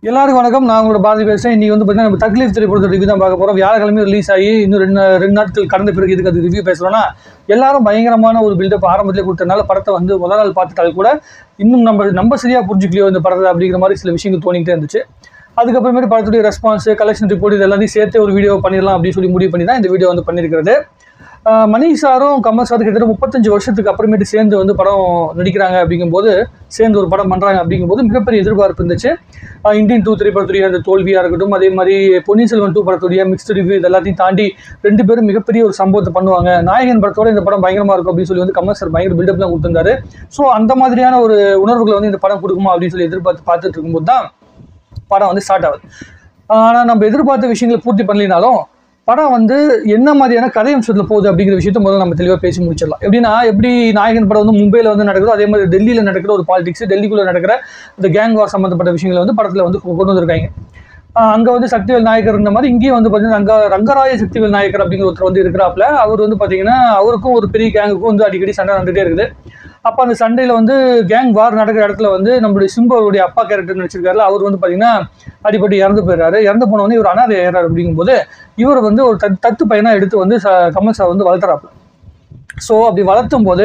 எல்லாருக்கும் வணக்கம். நான் உங்களோட பாரதி பேசுகிறேன். இன்றைக்கி வந்து பார்த்தீங்கன்னா நம்ம தக்லீஃப் திரைப்படத்தை ரிவ்யூ தான் பார்க்க போகிறோம். வியாழக்கிழமை ரிலீஸ் ஆகி இன்னும் ரெண்டு நாட்கள் கடந்த பிறகு இதுக்கு அது ரிவ்யூ பேசுகிறோன்னா எல்லாரும் பயங்கரமான ஒரு பில்டப் ஆரம்பத்திலே கொடுத்தனால படத்தை வந்து முதல் நாள் பார்த்துட்டால் கூட இன்னும் நம்ம சரியாக புரிஞ்சுக்கலையோ இந்த படத்தை அப்படிங்கிற மாதிரி சில விஷயங்கள் தோணிக்கிட்டே இருந்துச்சு. அதுக்கப்புறமேட்டு படத்துடைய ரெஸ்பான்ஸ், கலெக்ஷன் ரிப்போர்ட் இது எல்லாத்தையும் சேர்த்து ஒரு வீடியோ பண்ணிடலாம் அப்படின்னு சொல்லி முடிவு பண்ணி தான் இந்த வீடியோ வந்து பண்ணியிருக்கிறது. மணி சாரும் கமல் சாரும் கிட்டத்தட்ட 35 வருஷத்துக்கு அப்புறமேட்டு சேர்ந்து வந்து படம் நடிக்கிறாங்க அப்படிங்கும்போது, சேர்ந்து ஒரு படம் பண்ணுறாங்க அப்படிங்கும்போது மிகப்பெரிய எதிர்பார்ப்பு இருந்துச்சு. இந்தியன் 2 திரைப்படத்துடைய அந்த தோல்வியாக இருக்கட்டும், அதே மாதிரி பொன்னியின் செல்வன் 2 படத்துடைய மிக்ஸ்டு ரிவ்யூ இது எல்லாத்தையும் தாண்டி 2 பேரும் மிகப்பெரிய ஒரு சம்பவத்தை பண்ணுவாங்க. நாயகன் படத்தோட இந்த படம் பயங்கரமாக இருக்கும் அப்படின்னு சொல்லி வந்து கமல் சார் பயங்கர பில்டப்லாம் கொடுத்துருந்தாரு. ஸோ அந்த மாதிரியான ஒரு உணர்வுகளை வந்து இந்த படம் கொடுக்குமா அப்படின்னு சொல்லி பார்த்துட்டு இருக்கும்போது தான் படம் வந்து ஸ்டார்ட் ஆகுது. ஆனால் நம்ம எதிர்பார்த்த விஷயங்களை பூர்த்தி பண்ணலினாலும் படம் வந்து என்ன மாதிரியான கதை அம்சத்தில் போகுது அப்படிங்கிற விஷயத்த முதல்ல நம்ம தெளிவாக பேசி முடிச்சிடலாம். எப்படி நாயகன் படம் வந்து மும்பையில் வந்து நடக்குதோ அதே மாதிரி டெல்லியில் நடக்கிற ஒரு பாலிடிக்ஸ், டெல்லிக்குள்ளே நடக்கிற இந்த கேங் வார் சம்மந்தப்பட்ட விஷயங்களை வந்து படத்தில் வந்து கொண்டு வந்திருக்காங்க. அங்கே வந்து சக்திவேல் நாயக்கர் இருந்த மாதிரி இங்கேயும் வந்து பார்த்தீங்கன்னா ரங்கராய சக்திவேல் நாயக்கர் அப்படிங்கிற ஒருத்தர் வந்து இருக்கிறாப்புல. அவர் வந்து பார்த்தீங்கன்னா அவருக்கும் ஒரு பெரிய கேங்குக்கும் வந்து அடிக்கடி சண்டை நடந்துகிட்டே இருக்குது. அப்போ அந்த சண்டையில் வந்து கேங் வார் நடக்கிற இடத்துல வந்து நம்மளுடைய சிம்புடைய அப்பா கேரக்டர் நடிச்சிருக்காருல, அவர் வந்து பார்த்தீங்கன்னா அடிப்பட்டு இறந்து போயிடுறாரு. இறந்து போனவொடனே இவர் அனாதை ஏறாரு அப்படிங்கும்போது இவர் வந்து ஒரு தத்து பையனாக எடுத்து வந்து கமல் சார் வந்து வளர்த்துறாப்புல. ஸோ அப்படி வளர்த்தும் போது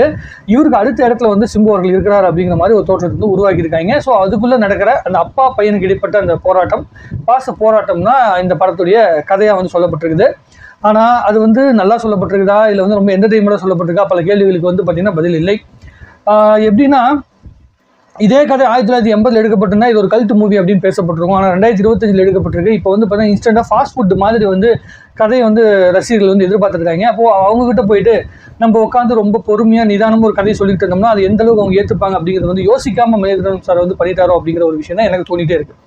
இவருக்கு அடுத்த இடத்துல வந்து சிம்பு அவர்கள் இருக்கிறார் அப்படிங்கிற மாதிரி ஒரு தோற்றத்தை வந்து உருவாக்கியிருக்காங்க. ஸோ அதுக்குள்ளே நடக்கிற அந்த அப்பா பையனுக்கு இடைப்பட்ட அந்த போராட்டம், பாச போராட்டம் தான் இந்த படத்துடைய கதையாக வந்து சொல்லப்பட்டிருக்குது. ஆனால் அது வந்து நல்லா சொல்லப்பட்டிருக்குதா இல்லை வந்து ரொம்ப என்டர்டெயின்மெண்ட்டாக சொல்லப்பட்டிருக்கா, பல கேள்விகளுக்கு வந்து பார்த்தீங்கன்னா பதில் இல்லை. எப்படின்னா இதே கதை 1980 எடுக்கப்பட்டிருந்தா இது ஒரு கல்ட் மூவி அப்படின்னு பேசப்பட்டிருக்கும். ஆனால் 2025 எடுக்கப்பட்டிருக்கு. இப்போ வந்து பார்த்தீங்கன்னா இன்ஸ்டன்டாக ஃபாஸ்ட் ஃபுட் மாதிரி வந்து கதையை வந்து ரசிகர்கள் வந்து எதிர்பார்த்துருக்காங்க. அப்போது அவங்ககிட்ட போயிட்டு நம்ம உட்காந்து ரொம்ப பொறுமையாக நிதானமாக ஒரு கதையை சொல்லிட்டு இருந்தோம்னா அது எந்த அளவுக்கு அவங்க ஏற்றுப்பாங்க அப்படிங்கிறது வந்து யோசிக்காமல் மணிரத்னம் சார் வந்து பண்ணிட்டாரோ அப்படிங்கிற ஒரு விஷயம் தான் எனக்கு தோணிட்டே இருக்குது.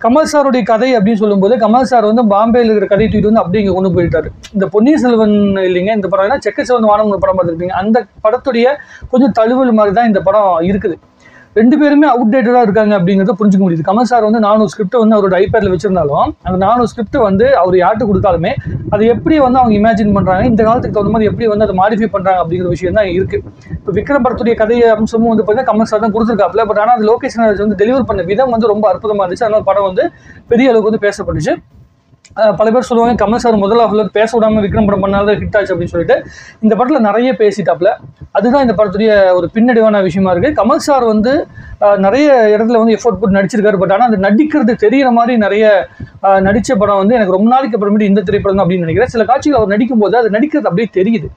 கமல் சாருடைய கதை அப்படின்னு சொல்லும்போது கமல் சார் வந்து பாம்பேயில் இருக்கிற கதை தூக்கிட்டு வந்து அப்படியே இங்கே கொண்டு போயிட்டாரு. இந்த பொன்னியின் செல்வன் இல்லைங்க, இந்த படம் ஏன்னா செக்க சிவந்த வானம் ஒரு படம் பார்த்துருப்பீங்க, அந்த படத்துடைய கொஞ்சம் தழுவல் மாதிரி தான் இந்த படம் இருக்குது. 2 பேருமே அவுடேட்டடாக இருக்காங்க அப்படிங்கிறத புரிஞ்சுக்க முடியுது. கமல் சார் வந்து 400 ஸ்கிரிப்டை வந்து அவரோட ஐபேடில் வச்சிருந்தாலும் அந்த 400 ஸ்கிரிப்ட் வந்து அவர் யார்ட்டு கொடுத்தாலுமே அதை எப்படி வந்து அவங்க இமேஜின் பண்ணுறாங்க, இந்த காலத்துக்கு தகுந்த மாதிரி எப்படி வந்து அதை மாடிஃபை பண்ணுறாங்க அப்படிங்கிற விஷயம் தான் இருக்குது. இப்போ விக்ரம் படத்துடைய கதை அம்சமும் வந்து பார்த்தீங்கன்னா கமல் சார் தான் கொடுத்துருக்காப்புல. பட் ஆனால் அது லோகேஷ் வந்து டெலிவர் பண்ண விதம் வந்து ரொம்ப அற்புதமாக இருந்துச்சு. அதனால படம் வந்து பெரிய அளவுக்கு வந்து பேசப்பட்டுச்சு. பல பேர் சொல்லுவாங்க கமல் சார் முதல் ஹாஃப்ல பேச விடாமல் விக்ரம் படம் பண்ணாலும் ஹிட் ஆச்சு அப்படின்னு சொல்லிட்டு. இந்த படத்தில் நிறைய பேசிட்டாப்புல. அதுதான் இந்த படத்துடைய ஒரு பின்னடைவான விஷயமா இருக்குது. கமல் சார் வந்து நிறைய இடத்துல வந்து எஃபோர்ட் போட்டு நடிச்சிருக்காரு. பட் ஆனால் அது நடிக்கிறது தெரிகிற மாதிரி நிறைய நடித்த படம் வந்து எனக்கு ரொம்ப நாளைக்கு அப்புறமேட்டு இந்த திரைப்படம் தான் அப்படின்னு நினைக்கிறேன். சில காட்சிகள் அவர் நடிக்கும்போது அது நடிக்கிறது அப்படியே தெரியுது.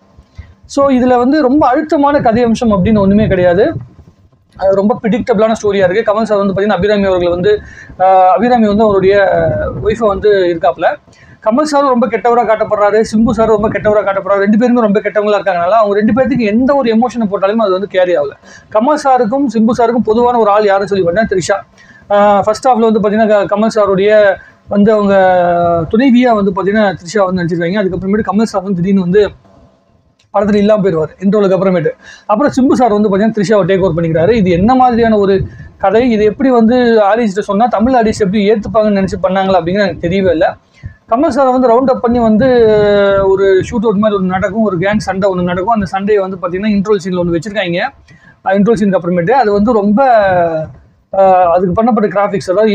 ஸோ இதில் வந்து ரொம்ப அழுத்தமான கதை அம்சம் அப்படின்னு ஒன்றுமே கிடையாது. ரொம்ப ப்ரிடிக்டபிளான ஸ்டோரியாக இருக்குது. கமல் சார் வந்து பார்த்தீங்கன்னா அபிராமி வந்து அவருடைய ஒய்ஃபை வந்து இருக்காப்புல. கமல் சாரும் ரொம்ப கெட்டவராக காட்டப்படுறாரு, சிம்பு சாரும் ரொம்ப கெட்டவராக காட்டப்படுறாரு. 2 பேருமே ரொம்ப கெட்டவங்களா இருக்காங்கனால அவங்க 2 பேருக்கு எந்த ஒரு எமோஷனை போட்டாலுமே அது வந்து கேரி ஆகல. கமல் சாருக்கும் சிம்பு சாருக்கும் பொதுவான ஒரு ஆள் யாருன்னு சொல்லி பார்த்தீங்கன்னா த்ரிஷா. ஃபர்ஸ்ட் ஹாஃப்ல வந்து பார்த்தீங்கன்னா கமல் சாருடைய வந்து அவங்க துணைவியாக வந்து பார்த்தீங்கன்னா த்ரிஷா வந்து நடிச்சிருக்காங்க. அதுக்கப்புறமேட்டு கமல் சார் வந்து திடீர்னு வந்து படத்தில் இல்லாமல் போயிடுவார் இன்ட்ரோலுக்கு அப்புறமேட்டு. அப்புறம் சிம்பு சார் வந்து பார்த்தீங்கன்னா த்ரிஷாவை டேக் ஓவர் பண்ணிக்கிறாரு. இது என்ன மாதிரியான ஒரு கதை, இது எப்படி வந்து ஆடியன்ஸ்கிட்ட சொன்னால் தமிழ் ஆடியன்ஸ் எப்படி ஏற்றுப்பாங்கன்னு நினச்சி பண்ணாங்களா அப்படிங்கிற எனக்கு தெரியவே இல்லை. கமல் சாரை வந்து ரவுண்ட் அப் பண்ணி வந்து ஒரு ஷூட் அவுட் மாதிரி ஒன்று நடக்கும், ஒரு கேங் சண்டை ஒன்று நடக்கும். அந்த சண்டையை வந்து பார்த்தீங்கன்னா இன்ட்ரோல் சீனில் ஒன்று வச்சுருக்காங்க. இன்ட்ரோல் சீனுக்கு அப்புறமேட்டு அது வந்து ரொம்ப அதுக்கு பண்ணப்பட்ட கிராஃபிக்ஸ், அதாவது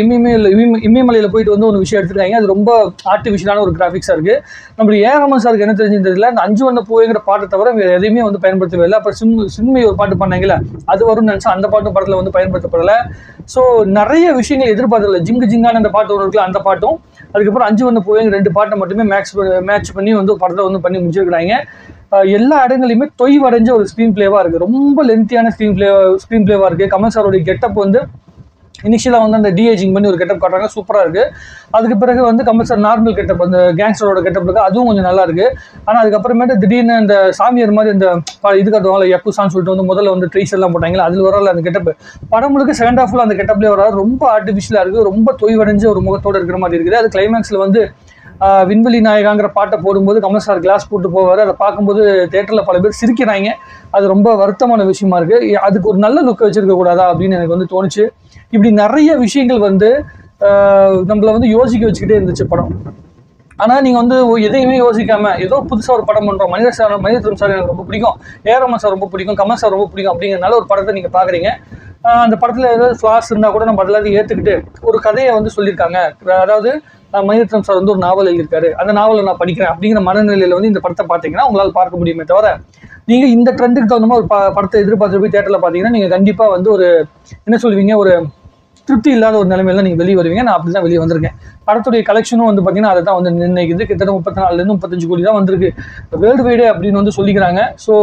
இமயமலையில் போயிட்டு வந்து ஒரு விஷயம் எடுத்துருக்காங்க. அது ரொம்ப ஆர்டிஃபிஷியலான ஒரு கிராஃபிக்ஸாக இருக்குது. நம்மளுடைய ஏஆர் சாருக்கு என்ன தெரிஞ்சிருந்ததில்ல, அந்த 5 வண்ண பூவைங்கிற பாட்டை தவிர வேறு எதையுமே வந்து பயன்படுத்தவே இல்லை. அப்புறம் சின்மை ஒரு பாட்டு பண்ணாங்கல்ல, அது வரும்னு நினச்சா அந்த பாட்டும் படத்தில் வந்து பயன்படுத்தப்படலை. ஸோ நிறைய விஷயங்கள் எதிர்பார்த்ததில்லை. ஜிங்கான அந்த பாட்டு ஒன்று இருக்குல்ல, அந்த பாட்டும் அதுக்கப்புறம் 5 வண்ண பூவைங்க 2 பாட்டை மட்டுமே மேட்ச் பண்ணி வந்து படத்தை வந்து பண்ணி முடிச்சிருக்கிறாங்க. எல்லா இடங்களையுமே தொய்வடைஞ்ச ஒரு ஸ்க்ரீன் பிளேவாக இருக்குது. ரொம்ப லென்த்தியான ஸ்க்ரீன் பிளேவாக இருக்குது. கமல் சாரோடைய கெட்டப் வந்து இனிஷியலாக வந்து அந்த டிஏஜிங் பண்ணி ஒரு கெட்டப் காட்டுறாங்க, சூப்பராக இருக்குது. அதுக்கு பிறகு வந்து கமல் சார் நார்மல் கெட்டப், அந்த கேங்ஸ்டரோட கெட்டப் இருக்குது, அதுவும் கொஞ்சம் நல்லா இருக்குது. ஆனால் அதுக்கப்புறமேட்டு திடீர்னு அந்த சாமியார் மாதிரி இந்த இது காட்டுவாங்கல்ல, யக்குசான்னு சொல்லிட்டு வந்து முதல்ல வந்து ட்ரீஸ் எல்லாம் போட்டாங்களா, அதில் வரல அந்த கெட்டப். படம் முழுக்க செகண்ட் ஹாஃபில் அந்த கெட்டப்லேயே வராது. ரொம்ப ஆர்டிஃபிஷியலாக இருக்குது, ரொம்ப தொய்வடைஞ்ச ஒரு முகத்தோடு இருக்கிற மாதிரி இருக்குது. அது கிளைமேக்ஸில் வந்து விண்வெளி நாயகாங்கிற பாட்டை போடும்போது கமல் சார் கிளாஸ் போட்டு போவார். அதை பார்க்கும்போது தேட்டரில் பல பேர் சிரிக்கிறாங்க. அது ரொம்ப வருத்தமான விஷயமா இருக்குது. அதுக்கு ஒரு நல்ல லுக்கை வச்சுருக்க கூடாதா அப்படின்னு எனக்கு வந்து தோணுச்சு. இப்படி நிறைய விஷயங்கள் வந்து நம்மளை வந்து யோசிக்க வச்சுக்கிட்டே இருந்துச்சு படம். ஆனால் நீங்கள் வந்து எதையுமே யோசிக்காமல் ஏதோ புதுசாக ஒரு படம் பண்ணுறோம், மணிரத்னம் சார் எனக்கு ரொம்ப பிடிக்கும், ஏஆர் சார் ரொம்ப பிடிக்கும், கமல் சார் ரொம்ப பிடிக்கும் அப்படிங்கிறனால ஒரு படத்தை நீங்கள் பார்க்குறீங்க. அந்த படத்தில் ஏதாவது ஃப்ளாஸ் இருந்தால் கூட நம்ம அதெல்லாம் ஏற்றுக்கிட்டு ஒரு கதையை வந்து சொல்லியிருக்காங்க. அதாவது மணிரத்னம் சார் வந்து ஒரு நாவல் எழுதியிருக்காரு, அந்த நாவலை நான் படிக்கிறேன் அப்படிங்கிற மனநிலையில் வந்து இந்த படத்தை பார்த்தீங்கன்னா உங்களால் பார்க்க முடியுமே தவிர, நீங்கள் இந்த ட்ரெண்டுக்கு தகுந்த மாதிரி ஒரு படத்தை எதிர்பார்த்து போய் தேட்டரில் பார்த்தீங்கன்னா நீங்கள் கண்டிப்பாக வந்து ஒரு என்ன சொல்லுவீங்க, ஒரு திருப்தி இல்லாத ஒரு நிலைமையில நீங்கள் வெளியே வருவீங்க. நான் அப்படி தான் வெளியே வந்திருக்கேன். படத்துடைய கலெக்ஷனும் வந்து பார்த்தீங்கன்னா அதை தான் வந்து நிர்ணயிக்குது. கிட்டத்தட்ட 34 35 கோடி தான் வந்திருக்கு வேர்ல்டு வைடு அப்படின்னு வந்து சொல்லிக்கிறாங்க. ஸோ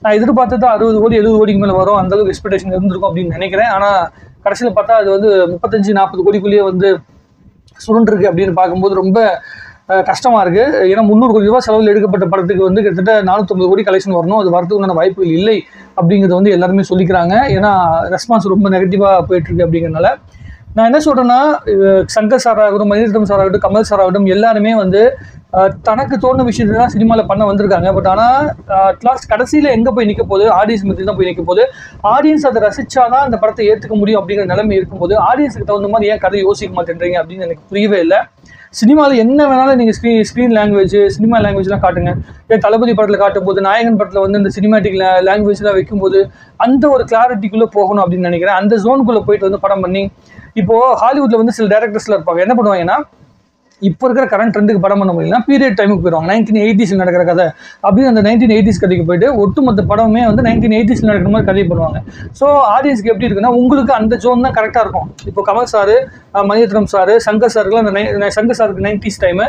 நான் எதிர்பார்த்தது 60 கோடி 70 கோடிக்கு மேலே வரும், அந்த அளவுக்கு எக்ஸ்பெக்டேஷன் இருந்திருக்கும் அப்படின்னு நினைக்கிறேன். ஆனால் கடைசியில் பார்த்தா அது வந்து 35 40 கோடிக்குள்ளேயே வந்து சுருண்டிருக்கு அப்படின்னு பார்க்கும்போது ரொம்ப கஷ்டமாக இருக்குது. ஏன்னா 300 கோடி ரூபாய் செலவில் எடுக்கப்பட்ட படத்துக்கு வந்து கிட்டத்தட்ட 450 கோடி கலெக்ஷன் வரணும். அது வரதுக்குண்டான வாய்ப்புகள் இல்லை அப்படிங்கிறது வந்து எல்லாருமே சொல்லிக்கிறாங்க. ஏன்னா ரெஸ்பான்ஸ் ரொம்ப நெகட்டிவாக போயிட்டுருக்கு அப்படிங்கிறதுனால. நான் என்ன சொல்கிறேன்னா, சங்கர் சார் ஆகட்டும், மணிரத்னம் சார் ஆகட்டும், கமல் சார் ஆகட்டும், எல்லாருமே வந்து தனக்கு தோணுன விஷயத்தை தான் சினிமாவில் பண்ண வந்திருக்காங்க. பட் ஆனால் அட்லாஸ்ட் கடைசியில் எங்கே போய் நிற்க போகுது, ஆடியன்ஸ் மத்தியில் தான் போய் நிற்க போகுது. ஆடியன்ஸ் அதை ரசிச்சாதான் அந்த படத்தை ஏற்றுக்க முடியும் அப்படிங்கிற நிலைமை இருக்கும்போது ஆடியன்ஸுக்கு தகுந்த மாதிரி ஏன் கதை யோசிக்க மாட்டேன்றீங்க அப்படின்னு எனக்கு புரியவே இல்லை. சினிமாவில் என்ன வேணாலும் நீங்கள் ஸ்க்ரீன் லாங்குவேஜ், சினிமா லாங்குவேஜ்லாம் காட்டுங்க. ஏன் தளபதி படத்தில் காட்டும் போது, நாயகன் படத்தில் வந்து இந்த சினிமாட்டிக் லாங்குவேஜ்லாம் வைக்கும்போது அந்த ஒரு கிளாரிட்டிக்குள்ளே போகணும் அப்படின்னு நினைக்கிறேன். அந்த ஜோனுக்குள்ளே போயிட்டு வந்து படம் பண்ணி, இப்போது ஹாலிவுட்டில் வந்து சில டேரக்டர்ஸ்லாம் இருப்பாங்க, என்ன பண்ணுவாங்கன்னா இப்போ இருக்கிற கரண்ட் ட்ரெண்டுக்கு படம் பண்ண முடியலன்னா பீரியட் டைமுக்கு போயிடுவாங்க. 1980s நடக்கிற கதை அப்படின்னு அந்த 1980s கதைக்கு போயிட்டு ஒட்டுமொத்த படமே வந்து 1980s நடக்கிற மாதிரி கதை பண்ணுவாங்க. ஸோ ஆடியன்ஸ்க்கு எப்படி இருக்குன்னா, உங்களுக்கு அந்த ஜோன் தான் கரெக்டாக இருக்கும். இப்போ கமல் சார், மணிரத்னம் சார், சங்கர் சாருக்குலாம் அந்த சங்கர் சாருக்கு 90s டைமு,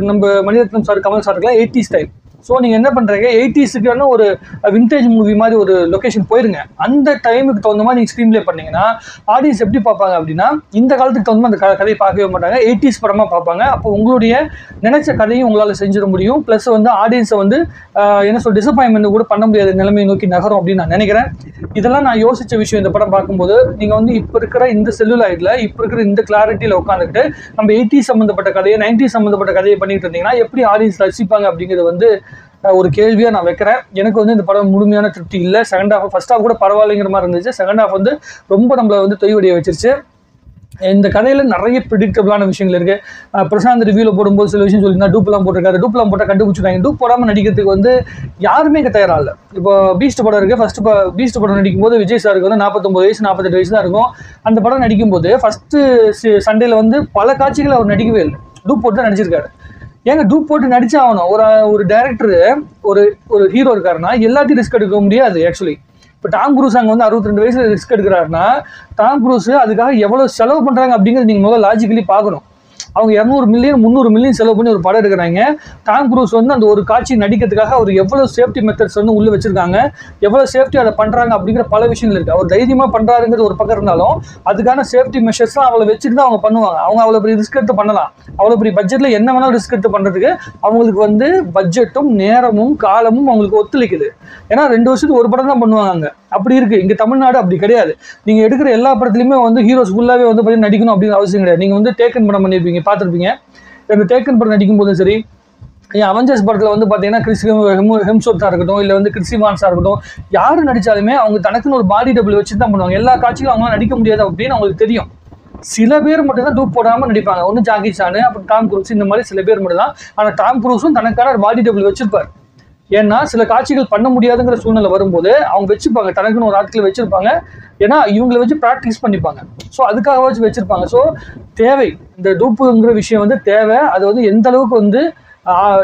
நம்ம மணிரத்னம் சார், கமல் சாருக்குலாம் 80s டைம். ஸோ நீங்கள் என்ன பண்ணுறீங்க, 80s ஒரு விண்டேஜ் மூவி மாதிரி ஒரு லொக்கேஷன் போயிருங்க. அந்த டைமுக்கு தகுந்த மாதிரி நீங்கள் ஸ்க்ரீன் ப்ளே பண்ணீங்கன்னா ஆடியன்ஸ் எப்படி பார்ப்பாங்க அப்படின்னா, இந்த காலத்துக்கு தகுந்த மாதிரி அந்த கதையை பார்க்கவே மாட்டாங்க, 80s படமாக பார்ப்பாங்க. அப்போ உங்களுடைய நினைச்ச கதையும் உங்களால் செஞ்சிட முடியும். ப்ளஸ் வந்து ஆடியன்ஸை வந்து என்ன சொல் டிசப்பாயின்மெண்ட் கூட பண்ண முடியாத நிலைமையை நோக்கி நகரும் அப்படின்னு நான் நினைக்கிறேன். இதெல்லாம் நான் யோசித்த விஷயம் இந்த படம் பார்க்கும்போது. நீங்கள் வந்து இப்போ இருக்கிற இந்த செல்லுலாய்டில், இப்போ இருக்கிற இந்த கிளாரிட்டியில் உட்காந்துக்கிட்டு நம்ம 80s சம்மந்தப்பட்ட கதையை, 90s சம்மந்தப்பட்ட கதையை பண்ணிட்டு இருந்தீங்கன்னா எப்படி ஆடியன்ஸ் ரசிப்பாங்க அப்படிங்கிறது வந்து ஒரு கேள்வியாக நான் வைக்கிறேன். எனக்கு வந்து இந்த படம் முழுமையான திருப்தி இல்லை. செகண்ட் ஹாஃப், ஃபர்ஸ்ட் ஹாஃப் கூட பரவாயில்லைங்கிற மாதிரி இருந்துச்சு. செகண்ட் ஹாஃப் வந்து ரொம்ப நம்மளை வந்து தொய்வடைய வச்சிருச்சு. இந்த கதையில் நிறைய ப்ரிடிக்டபிளான விஷயங்கள் இருக்குது. பிரசாந்த் ரிவ்யூவில் போடும்போது சில விஷயம் சொல்லியிருந்தா டூப்லாம் போட்டிருக்காரு, டூப்லாம் போட்டால் கண்டுபிடிச்சிருக்காங்க. டூப் போடாமல் நடிக்கிறதுக்கு வந்து யாருமே தயாராக இல்லை. இப்போ பீஸ்ட் படம் இருக்குது. ஃபஸ்ட்டு பீஸ்ட் படம் நடிக்கும்போது விஜய் சாருக்கு வந்து 49 வயசு 48 வயசு தான் இருக்கும். அந்த படம் நடிக்கும்போது ஃபஸ்ட்டு சண்டேல வந்து பல காட்சிகள் அவர் நடிக்கவே இல்லை, டூப் போட்டு தான் நடிச்சிருக்காரு. ஏங்க டூப் போட்டு நடிச்சா ஆகணும். ஒரு டைரக்டரு ஒரு ஹீரோ இருக்காருன்னா எல்லாத்தையும் ரிஸ்க் எடுக்க முடியாது. ஆக்சுவலி இப்போ டாம் க்ரூஸ் அங்கே வந்து 62 வயசுல ரிஸ்க் எடுக்கிறாருன்னா டாம் க்ரூஸ் அதுக்காக எவ்வளோ செலவு பண்ணுறாங்க அப்படிங்கிறது நீங்கள் முதல்ல லாஜிக்கலி பார்க்கணும். அவங்க 200 மில்லியன் 300 மில்லியன் செலவு பண்ணி ஒரு படம் எடுக்கிறாங்க. டாம் க்ரூஸ் வந்து அந்த ஒரு காட்சி நடிக்கிறதுக்காக அவர் எவ்வளோ சேஃப்டி மெத்தட்ஸ் வந்து உள்ளே வச்சிருக்காங்க, எவ்வளோ சேஃப்டி அதை பண்ணுறாங்க அப்படிங்கிற பல விஷயங்கள் இருக்குது. அவர் தைரியமாக பண்ணுறாருங்கிறது ஒரு பக்கம் இருந்தாலும் அதுக்கான சேஃப்டி மெஷர்ஸ்லாம் அவளை வச்சுட்டு தான் அவங்க பண்ணுவாங்க. அவங்க அவ்வளோ பெரிய ரிஸ்க் எடுத்து பண்ணலாம். அவ்வளோ பெரிய பட்ஜெட்டில் என்ன வேணாலும் ரிஸ்க் எடுத்து பண்ணுறதுக்கு அவங்களுக்கு வந்து பட்ஜெட்டும் நேரமும் காலமும் அவங்களுக்கு ஒத்துழைக்குது. ஏன்னா 2 வருஷத்துக்கு ஒரு படம் தான் பண்ணுவாங்க அங்கே. அப்படி இருக்குது. இங்கே தமிழ்நாடு அப்படி கிடையாது. நீங்கள் எடுக்கிற எல்லா படத்துலையுமே வந்து ஹீரோஸ் ஃபுல்லாகவே வந்து பார்த்தீங்கன்னா நடிக்கணும் அப்படிங்கிற அவசியம் கிடையாது. நீங்கள் வந்து டேக்கன் படம் பண்ணியிருப்பீங்க, பார்த்துருப்பீங்க. இந்த டேக்கன் படம் நடிக்கும் போதும் சரி, அவெஞ்சர்ஸ் படத்தில் வந்து பார்த்தீங்கன்னா கிறிஸ் ஹெம்ஸ்வொர்த்தாக இருக்கட்டும், இல்லை வந்து கிறிஸ் இவான்ஸாக இருக்கட்டும், யார் நடித்தாலுமே அவங்க தனக்குன்னு ஒரு பாடி டபுள் வச்சு தான் பண்ணுவாங்க. எல்லா காட்சிகளும் அவங்களாம் நடிக்க முடியாது அப்படின்னு அவங்களுக்கு தெரியும். சில பேர் மட்டும் தான் டூப் போடாமல் நடிப்பாங்க. ஒன்று ஜாக்கி சான், அப்புறம் டாம் க்ரூஸ், இந்த மாதிரி சில பேர் மட்டும் தான். ஆனால் டாம் க்ரூஸும் தனக்கான ஒரு பாடி டபுள் வச்சிருப்பார். ஏன்னா சில காட்சிகள் பண்ண முடியாதுங்கிற சூழ்நிலை வரும்போது அவங்க வச்சுப்பாங்க, தனக்குன்னு ஒரு ஆட்களை வச்சிருப்பாங்க. ஏன்னா இவங்களை வச்சு ப்ராக்டிஸ் பண்ணிப்பாங்க. ஸோ அதுக்காக வச்சிருப்பாங்க. ஸோ தேவை, இந்த டூப்புங்கிற விஷயம் வந்து தேவை. அது வந்து எந்த அளவுக்கு வந்து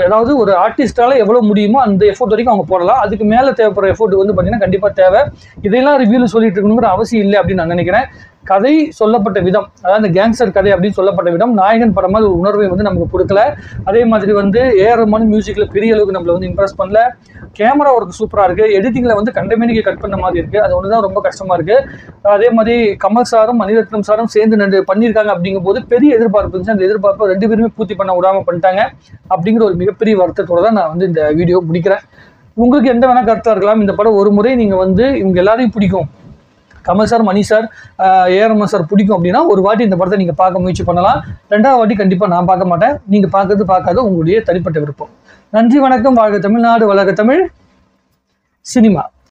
அதாவது ஒரு ஆர்டிஸ்டால எவ்வளோ முடியுமோ அந்த எஃபோர்ட் வரைக்கும் அவங்க போடலாம். அதுக்கு மேலே தேவைப்படுற எஃபோர்ட் வந்து பார்த்தீங்கன்னா கண்டிப்பாக தேவை. இதையெல்லாம் ரிவ்யூவில் சொல்லிட்டு இருக்கணுங்கிற அவசியம் இல்லை அப்படின்னு நான் நினைக்கிறேன். கதை சொல்லப்பட்ட விதம், அதாவது அந்த கேங்ஸ்டர் கதை அப்படின்னு சொல்லப்பட்ட விதம் நாயகன் படமாக ஒரு உணர்வை வந்து நமக்கு கொடுக்கல. அதே மாதிரி வந்து ஏஆர்ரஹ்மான் மியூசிக்கில் பெரிய அளவுக்கு நம்மளை வந்து இம்ப்ரெஸ் பண்ணல. கேமரா ஒர்க் சூப்பராக இருக்குது. எடிட்டிங்கில் வந்து கண்டமேனிக்கு கட் பண்ண மாதிரி இருக்குது. அது ஒன்று தான் ரொம்ப கஷ்டமாக இருக்குது. அதே மாதிரி கமல் சாரும் மணிரத்னம் சாரும் சேர்ந்து பண்ணியிருக்காங்க அப்படிங்கும்போது பெரிய எதிர்பார்ப்பு இருந்துச்சு. அந்த எதிர்பார்ப்பை 2 பேருமே பூர்த்தி பண்ண விடாமல் பண்ணிட்டாங்க அப்படிங்கிற ஒரு மிகப்பெரிய வருத்தத்தோடு தான் நான் வந்து இந்த வீடியோ முடிக்கிறேன். உங்களுக்கு எந்த வேணால் கருத்தாக இருக்கலாம். இந்த படம் ஒரு முறை நீங்கள் வந்து இவங்க எல்லாரையும் பிடிக்கும், கமல் சார், மணி சார், ஏஆர்ரஹ்மான் சார் பிடிக்கும் அப்படின்னா ஒரு வாட்டி இந்த படத்தை நீங்கள் பார்க்க முயற்சி பண்ணலாம். 2வது வாட்டி கண்டிப்பாக நான் பார்க்க மாட்டேன். நீங்கள் பார்க்காத உங்களுடைய தனிப்பட்ட விருப்பம். நன்றி, வணக்கம். வாழ்க தமிழ்நாடு, வளர்க தமிழ் சினிமா.